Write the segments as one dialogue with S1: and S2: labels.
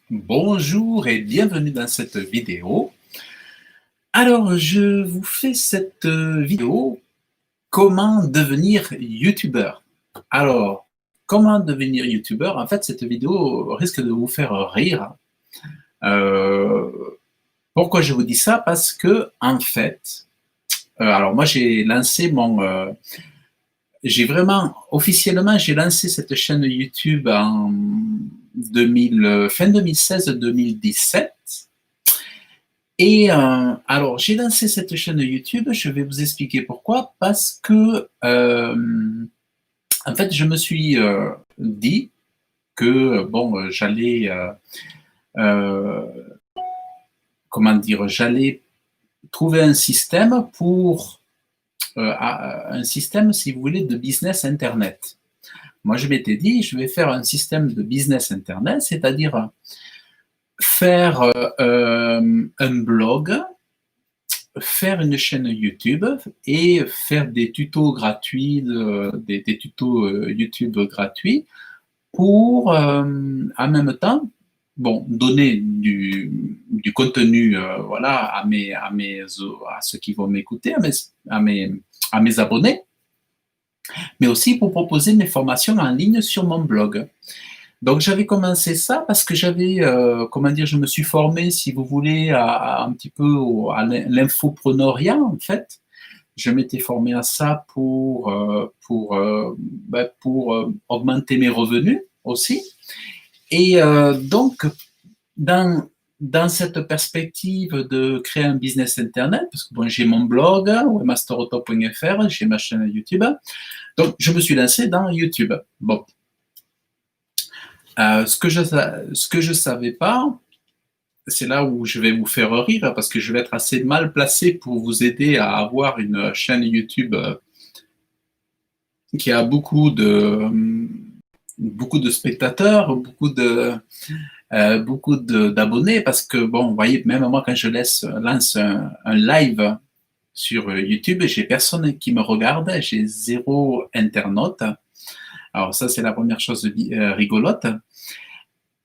S1: Bonjour et bienvenue dans cette vidéo. Alors, je vous fais cette vidéo comment devenir youtubeur. Alors, comment devenir youtubeur? En fait, cette vidéo risque de vous faire rire. Euh, Pourquoi je vous dis ça? Parce que, en fait, alors moi j'ai lancé j'ai vraiment, officiellement, j'ai lancé cette chaîne YouTube en fin 2016-2017. Et alors, j'ai lancé cette chaîne YouTube, je vais vous expliquer pourquoi. Parce que, en fait, je me suis dit que, bon, euh, comment dire, j'allais trouver un système un système, si vous voulez, de business Internet. Moi, je m'étais dit, je vais faire un système de business Internet, c'est-à-dire faire un blog, faire une chaîne YouTube et faire des tutos gratuits, des tutos YouTube gratuits pour, en même temps, bon, donner du contenu, voilà, à ceux qui vont m'écouter, à mes abonnés, mais aussi pour proposer mes formations en ligne sur mon blog. Donc j'avais commencé ça parce que j'avais, comment dire, je me suis formé, si vous voulez, un petit peu à l'infopreneuriat en fait. Je m'étais formé à ça pour augmenter mes revenus aussi. Et donc dans dans cette perspective de créer un business internet, parce que bon, j'ai mon blog webmasterauto.fr, j'ai ma chaîne YouTube, donc je me suis lancé dans YouTube. Bon, ce que je savais pas, c'est là où je vais vous faire rire parce que je vais être assez mal placé pour vous aider à avoir une chaîne YouTube qui a beaucoup de spectateurs, d'abonnés parce que bon, vous voyez, même moi quand je lance un live sur YouTube, j'ai personne qui me regarde, j'ai zéro internaute. Alors ça, c'est la première chose rigolote.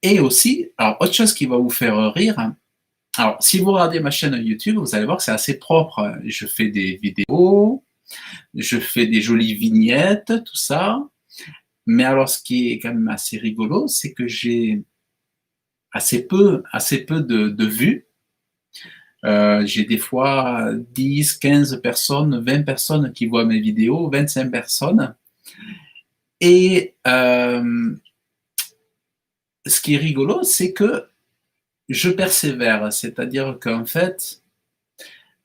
S1: Et aussi, alors autre chose qui va vous faire rire, alors si vous regardez ma chaîne YouTube, vous allez voir que c'est assez propre. Je fais des vidéos, je fais des jolies vignettes, tout ça. Mais alors ce qui est quand même assez rigolo, c'est que j'ai assez peu de vues. J'ai des fois 10, 15 personnes, 20 personnes qui voient mes vidéos, 25 personnes. Et ce qui est rigolo, c'est que je persévère. C'est-à-dire qu'en fait,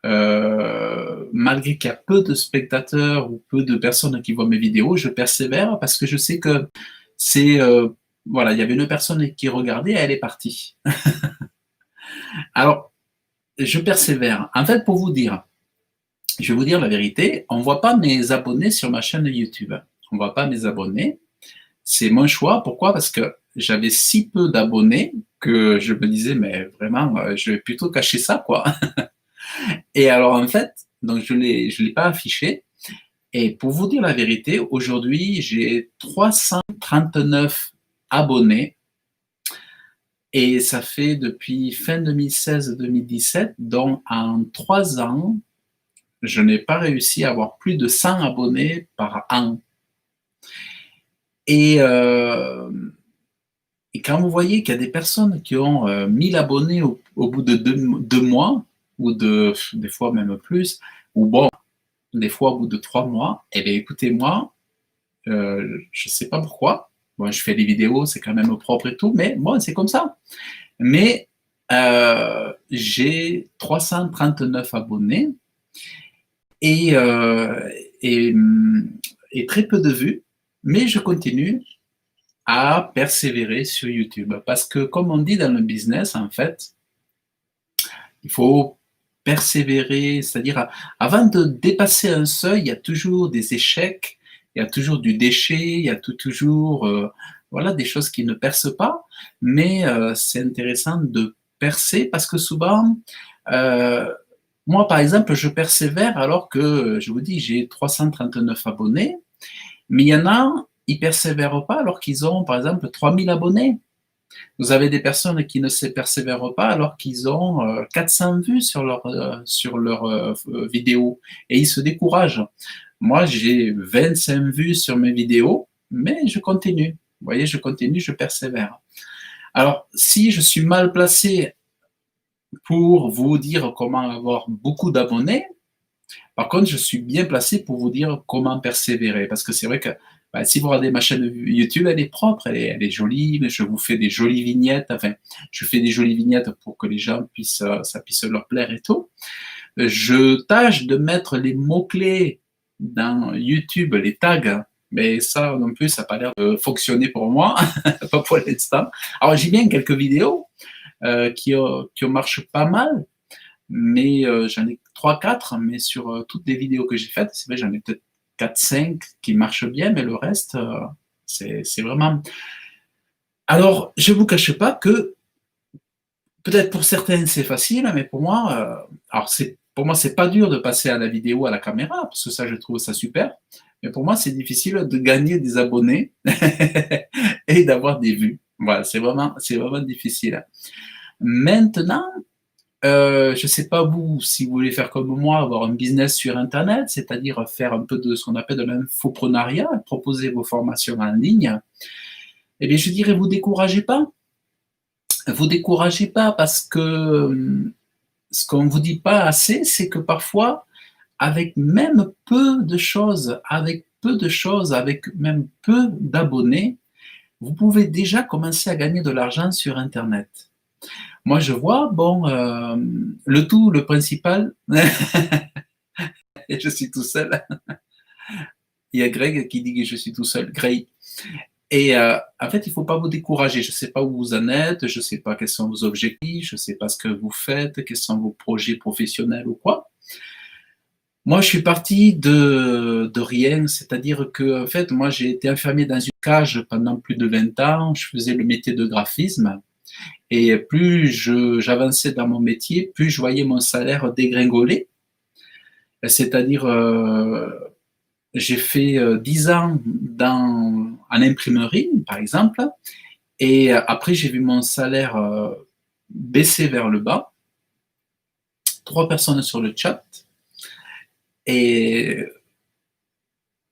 S1: malgré qu'il y a peu de spectateurs ou peu de personnes qui voient mes vidéos, je persévère parce que je sais que c'est voilà, il y avait une personne qui regardait, elle est partie. Alors, je persévère. En fait, pour vous dire, je vais vous dire la vérité, on ne voit pas mes abonnés sur ma chaîne YouTube. On ne voit pas mes abonnés. C'est mon choix. Pourquoi? Parce que j'avais si peu d'abonnés que je me disais, mais vraiment, je vais plutôt cacher ça, quoi. Et alors, en fait, donc je l'ai pas affiché. Et pour vous dire la vérité, aujourd'hui, j'ai 339 abonnés et ça fait depuis fin 2016-2017, donc en 3 ans, je n'ai pas réussi à avoir plus de 100 abonnés par an. Et, euh, et quand vous voyez qu'il y a des personnes qui ont 1000 abonnés au bout de 2 mois, ou des fois même plus, ou bon, des fois au bout de 3 mois, eh bien écoutez, moi, je ne sais pas pourquoi. Bon, je fais des vidéos, c'est quand même propre et tout, mais bon, c'est comme ça. Mais j'ai 339 abonnés et, euh, et, et très peu de vues, mais je continue à persévérer sur YouTube. Parce que, comme on dit dans le business, en fait, il faut persévérer, c'est-à-dire avant de dépasser un seuil, il y a toujours des échecs, il y a toujours du déchet, il y a toujours voilà, des choses qui ne percent pas, mais c'est intéressant de percer parce que souvent, euh, moi par exemple, je persévère alors que, je vous dis, j'ai 339 abonnés, mais il y en a, ils persévèrent pas alors qu'ils ont par exemple 3000 abonnés. Vous avez des personnes qui ne se persévèrent pas alors qu'ils ont 400 vues sur leur vidéo et ils se découragent. Moi, j'ai 25 vues sur mes vidéos, mais je continue. Vous voyez, je continue, je persévère. Alors, si je suis mal placé pour vous dire comment avoir beaucoup d'abonnés, par contre, je suis bien placé pour vous dire comment persévérer. Parce que c'est vrai que si vous regardez ma chaîne YouTube, elle est propre, elle est jolie, mais je vous fais des jolies vignettes. Enfin, je fais des jolies vignettes pour que les gens puissent, ça puisse leur plaire et tout. Je tâche de mettre les mots-clés dans YouTube, les tags, mais ça non plus, ça n'a pas l'air de fonctionner pour moi, pas pour l'instant. Alors, j'ai bien quelques vidéos qui marchent pas mal, mais j'en ai 3-4, mais sur toutes les vidéos que j'ai faites, c'est vrai, j'en ai peut-être 4-5 qui marchent bien, mais le reste, c'est vraiment... Alors, je ne vous cache pas que peut-être pour certains c'est facile, mais pour moi, pour moi c'est pas dur de passer à la vidéo, à la caméra, parce que ça je trouve ça super. Mais pour moi c'est difficile de gagner des abonnés et d'avoir des vues. Voilà, c'est vraiment difficile. Maintenant, je ne sais pas vous, si vous voulez faire comme moi, avoir un business sur Internet, c'est-à-dire faire un peu de ce qu'on appelle de l'infoprenariat, proposer vos formations en ligne. Eh bien, je dirais, vous découragez pas. Vous découragez pas parce que ce qu'on ne vous dit pas assez, c'est que parfois, avec même peu de choses, avec même peu d'abonnés, vous pouvez déjà commencer à gagner de l'argent sur Internet. Moi, je vois, bon, le principal, et je suis tout seul. Il y a Greg qui dit que je suis tout seul, Greg. Et en fait, il ne faut pas vous décourager. Je ne sais pas où vous en êtes, je ne sais pas quels sont vos objectifs, je ne sais pas ce que vous faites, quels sont vos projets professionnels ou quoi. Moi, je suis parti de rien, c'est-à-dire que, en fait, moi, j'ai été enfermé dans une cage pendant plus de 20 ans. Je faisais le métier de graphisme. Et plus j'avançais dans mon métier, plus je voyais mon salaire dégringoler. C'est-à-dire, j'ai fait 10 ans en imprimerie, par exemple, et après, j'ai vu mon salaire baisser vers le bas. 3 personnes sur le chat. Et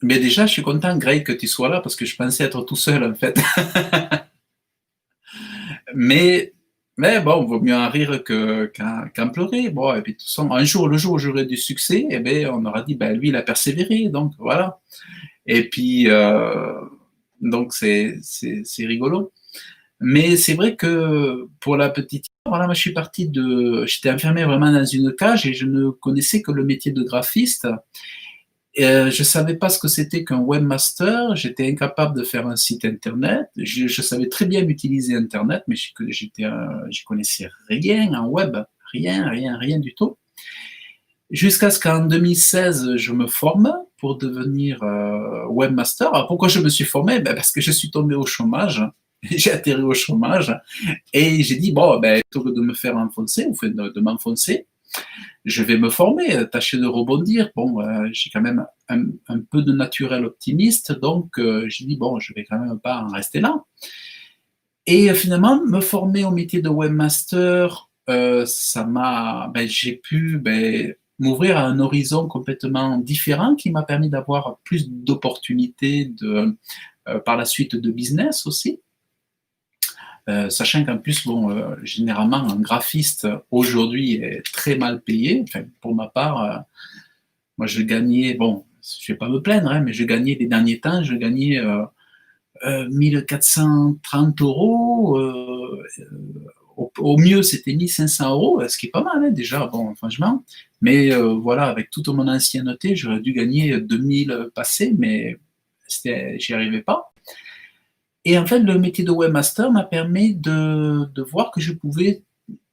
S1: mais déjà, je suis content, Greg, que tu sois là, parce que je pensais être tout seul, en fait. mais bon, vaut mieux en rire qu'en pleurer. Bon, et puis de toute façon, le jour où j'aurai du succès, eh bien, on aura dit, ben, lui, il a persévéré, donc voilà. Et puis, donc c'est rigolo. Mais c'est vrai que pour la petite, voilà, moi je suis j'étais enfermé vraiment dans une cage et je ne connaissais que le métier de graphiste. Je ne savais pas ce que c'était qu'un webmaster, j'étais incapable de faire un site internet, je savais très bien utiliser internet, mais je connaissais rien en web, rien du tout. Jusqu'à ce qu'en 2016, je me forme pour devenir webmaster. Alors pourquoi je me suis formé? Parce que je suis tombé au chômage, j'ai atterri au chômage, et j'ai dit, bon, plutôt que de me faire enfoncer, ou de m'enfoncer, je vais me former, tâcher de rebondir. Bon, j'ai quand même un peu de naturel optimiste, donc j'ai dit, bon, je vais quand même pas en rester là. Et finalement, me former au métier de webmaster, j'ai pu m'ouvrir à un horizon complètement différent qui m'a permis d'avoir plus d'opportunités par la suite de business aussi. Sachant qu'en plus, bon, généralement, un graphiste aujourd'hui est très mal payé. Enfin, pour ma part, moi, je gagnais, bon, je ne vais pas me plaindre, hein, mais je gagnais les derniers temps, je gagnais 1430 euros. Au mieux, c'était 1500 euros, ce qui est pas mal, hein, déjà, bon, franchement. Mais voilà, avec toute mon ancienneté, j'aurais dû gagner 2000 passés, mais j'y arrivais pas. Et en fait, le métier de webmaster m'a permis de voir que je pouvais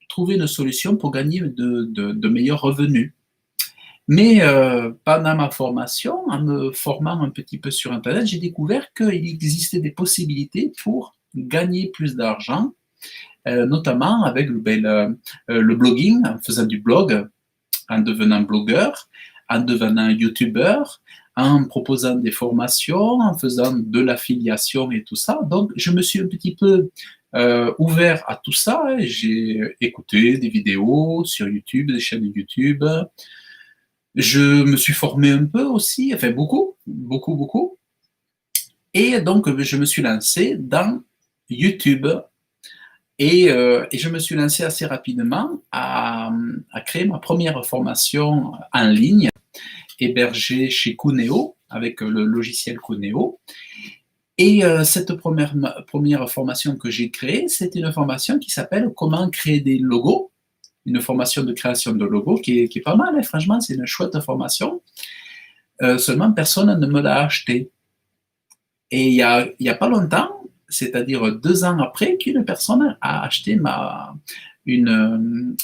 S1: trouver une solution pour gagner de meilleurs revenus. Mais pendant ma formation, en me formant un petit peu sur Internet, j'ai découvert qu'il existait des possibilités pour gagner plus d'argent, notamment avec le blogging, en faisant du blog, en devenant blogueur, en devenant youtubeur, en proposant des formations, en faisant de l'affiliation et tout ça. Donc, je me suis un petit peu ouvert à tout ça. J'ai écouté des vidéos sur YouTube, des chaînes YouTube. Je me suis formé un peu aussi, enfin beaucoup, beaucoup, beaucoup. Et donc, je me suis lancé dans YouTube et je me suis lancé assez rapidement à créer ma première formation en ligne, hébergée chez Cuneo, avec le logiciel Cuneo. Et cette première formation que j'ai créée, c'est une formation qui s'appelle Comment créer des logos, une formation de création de logos qui est pas mal, hein, franchement, c'est une chouette formation. Seulement, personne ne me l'a acheté. Et il y a pas longtemps, c'est-à-dire 2 ans après, qu'une personne a acheté une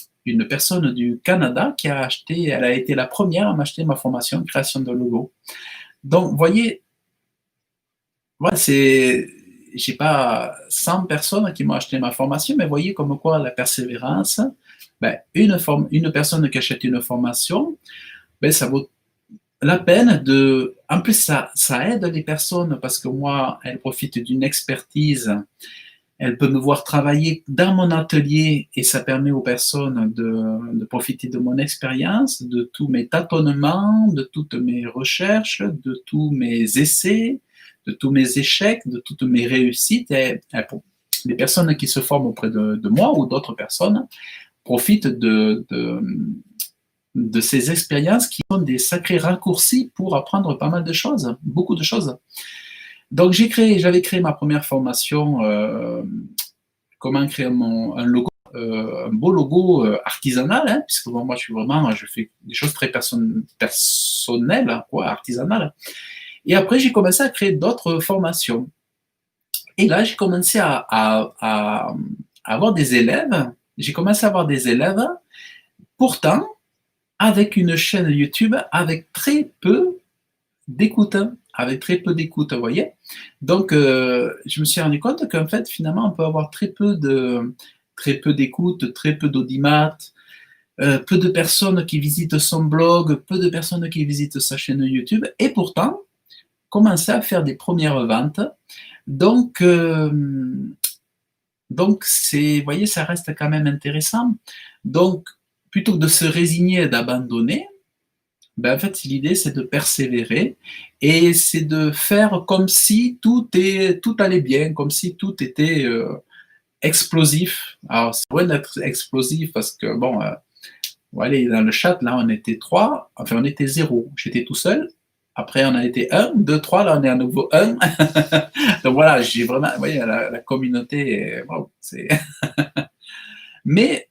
S1: personne du Canada qui a acheté, elle a été la première à m'acheter ma formation de création de logo. Donc, vous voyez, moi, j'ai pas 100 personnes qui m'ont acheté ma formation, mais voyez comme quoi la persévérance, ben, une personne qui achète une formation, ben, ça vaut la peine de. En plus, ça aide les personnes parce que moi, elles profitent d'une expertise. Elles peuvent me voir travailler dans mon atelier et ça permet aux personnes de profiter de mon expérience, de tous mes tâtonnements, de toutes mes recherches, de tous mes essais, de tous mes échecs, de toutes mes réussites. Et les personnes qui se forment auprès de moi ou d'autres personnes profitent de ces expériences qui sont des sacrés raccourcis pour apprendre pas mal de choses, beaucoup de choses. Donc j'avais créé ma première formation, comment créer un logo, un beau logo artisanal, hein, puisque bon, moi je fais des choses très personnelles, quoi, artisanales. Et après j'ai commencé à créer d'autres formations. Et là j'ai commencé à avoir des élèves. J'ai commencé à avoir des élèves. Pourtant, avec une chaîne YouTube avec très peu d'écoute, vous voyez. Donc, je me suis rendu compte qu'en fait, finalement, on peut avoir très peu d'écoute, très peu d'audimat, peu de personnes qui visitent son blog, peu de personnes qui visitent sa chaîne YouTube, et pourtant, commencer à faire des premières ventes. Donc, vous voyez, ça reste quand même intéressant. Donc, plutôt que de se résigner et d'abandonner, ben en fait, l'idée, c'est de persévérer et c'est de faire comme si tout allait bien, comme si tout était explosif. Alors, c'est vrai d'être explosif parce que, bon, voilà, dans le chat, là, on était 3, enfin, on était 0. J'étais tout seul. Après, on a été 1, 2, 3, là, on est à nouveau 1. Donc voilà, j'ai vraiment, vous voyez, la communauté, wow, c'est. Mais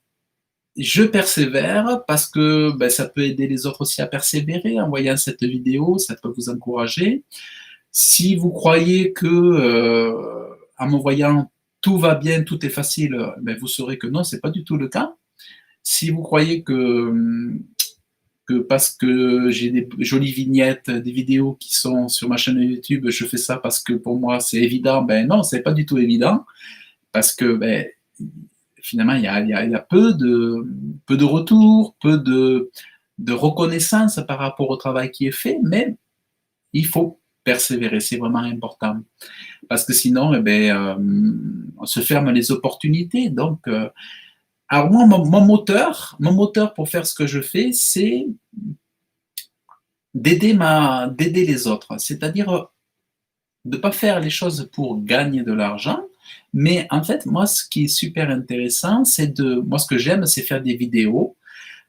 S1: je persévère parce que ben, ça peut aider les autres aussi à persévérer en voyant cette vidéo, ça peut vous encourager. Si vous croyez que en me voyant tout va bien, tout est facile, ben, vous saurez que non, c'est pas du tout le cas. Si vous croyez que parce que j'ai des jolies vignettes, des vidéos qui sont sur ma chaîne YouTube, je fais ça parce que pour moi c'est évident, ben non, c'est pas du tout évident parce que ben, finalement, il y a peu de retours, peu de reconnaissance par rapport au travail qui est fait, mais il faut persévérer, c'est vraiment important. Parce que sinon, eh ben, on se ferme les opportunités. Donc, alors moi, mon moteur pour faire ce que je fais, c'est d'aider les autres. C'est-à-dire de ne pas faire les choses pour gagner de l'argent, mais en fait, moi, ce qui est super intéressant, moi, ce que j'aime, c'est faire des vidéos.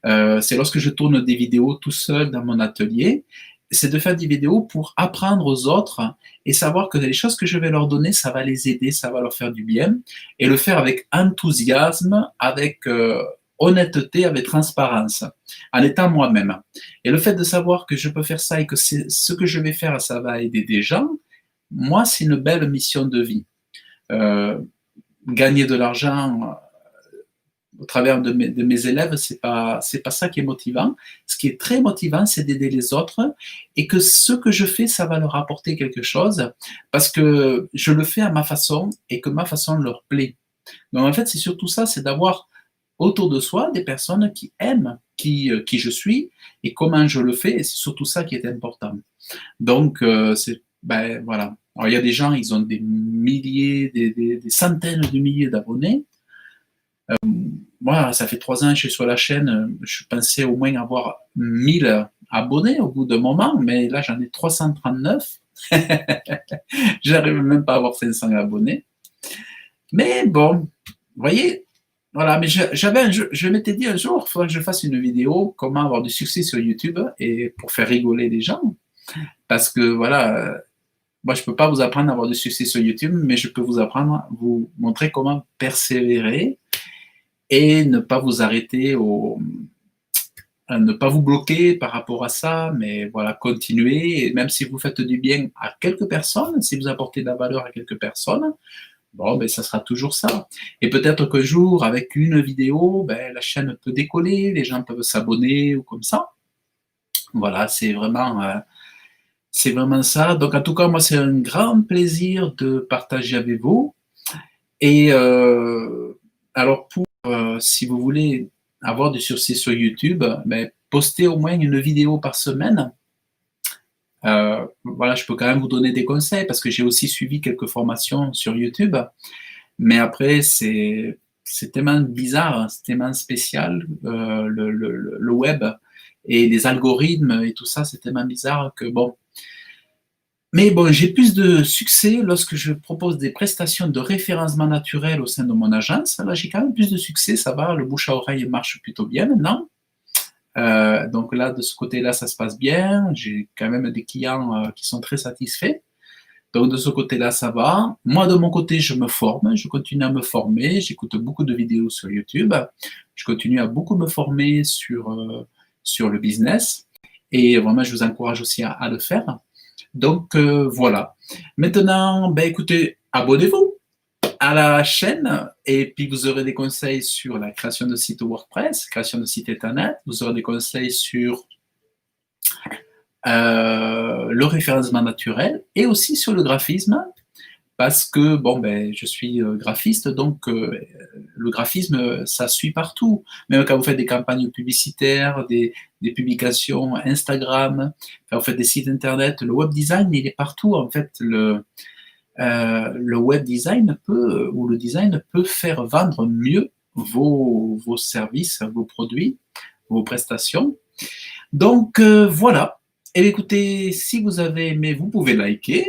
S1: C'est lorsque je tourne des vidéos tout seul dans mon atelier, c'est de faire des vidéos pour apprendre aux autres et savoir que les choses que je vais leur donner, ça va les aider, ça va leur faire du bien, et le faire avec enthousiasme, avec honnêteté, avec transparence, en étant moi-même. Et le fait de savoir que je peux faire ça et que ce que je vais faire, ça va aider des gens, moi, c'est une belle mission de vie. Gagner de l'argent au travers de mes élèves, c'est pas ça qui est motivant. Ce qui est très motivant, c'est d'aider les autres et que ce que je fais, ça va leur apporter quelque chose parce que je le fais à ma façon et que ma façon leur plaît. Donc en fait, c'est surtout ça, c'est d'avoir autour de soi des personnes qui aiment qui je suis et comment je le fais, et c'est surtout ça qui est important. Donc, ben, voilà. Alors, il y a des gens, ils ont des milliers, des centaines de milliers d'abonnés. Moi, ça fait 3 ans que je suis sur la chaîne, je pensais au moins avoir 1000 abonnés au bout d'un moment, mais là, j'en ai 339. J'arrive même pas à avoir 500 abonnés. Mais bon, vous voyez, voilà, mais je m'étais dit un jour, il faudrait que je fasse une vidéo, comment avoir du succès sur YouTube, et pour faire rigoler les gens. Parce que voilà, moi je peux pas vous apprendre à avoir du succès sur YouTube, mais je peux vous apprendre, vous montrer comment persévérer et ne pas vous arrêter ne pas vous bloquer par rapport à ça, mais voilà, continuer, et même si vous faites du bien à quelques personnes, si vous apportez de la valeur à quelques personnes, bon, ben, ça sera toujours ça. Et peut-être qu'un jour, avec une vidéo, ben, la chaîne peut décoller, les gens peuvent s'abonner ou comme ça. Voilà, c'est vraiment ça. Donc, en tout cas, moi, c'est un grand plaisir de partager avec vous. Et alors, si vous voulez avoir du succès sur YouTube, ben, postez au moins une vidéo par semaine. Voilà, je peux quand même vous donner des conseils parce que j'ai aussi suivi quelques formations sur YouTube. Mais après, c'est tellement bizarre, c'est tellement spécial, le web et les algorithmes et tout ça, c'est tellement bizarre que bon. Mais bon, j'ai plus de succès lorsque je propose des prestations de référencement naturel au sein de mon agence. Là, j'ai quand même plus de succès, ça va, le bouche à oreille marche plutôt bien maintenant. Donc là, de ce côté-là, ça se passe bien. J'ai quand même des clients qui sont très satisfaits. Donc de ce côté-là, ça va. Moi, de mon côté, je me forme, je continue à me former, j'écoute beaucoup de vidéos sur YouTube, je continue à beaucoup me former sur le business, et vraiment, je vous encourage aussi à le faire. Donc voilà. Maintenant, ben, écoutez, abonnez-vous à la chaîne, et puis vous aurez des conseils sur la création de site WordPress, création de site Internet, vous aurez des conseils sur le référencement naturel et aussi sur le graphisme, parce que bon, ben, je suis graphiste, donc le graphisme, ça suit partout. Même quand vous faites des campagnes publicitaires, des publications Instagram, quand vous faites des sites internet, le web design, il est partout. En fait, le web design ou le design peut faire vendre mieux vos services, vos produits, vos prestations. Donc voilà. Et écoutez, si vous avez aimé, vous pouvez liker.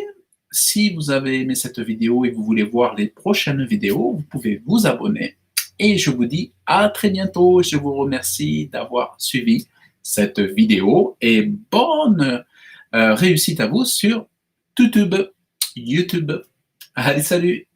S1: Si vous avez aimé cette vidéo et vous voulez voir les prochaines vidéos, vous pouvez vous abonner. Et je vous dis à très bientôt. Je vous remercie d'avoir suivi cette vidéo et bonne réussite à vous sur YouTube. Allez, salut!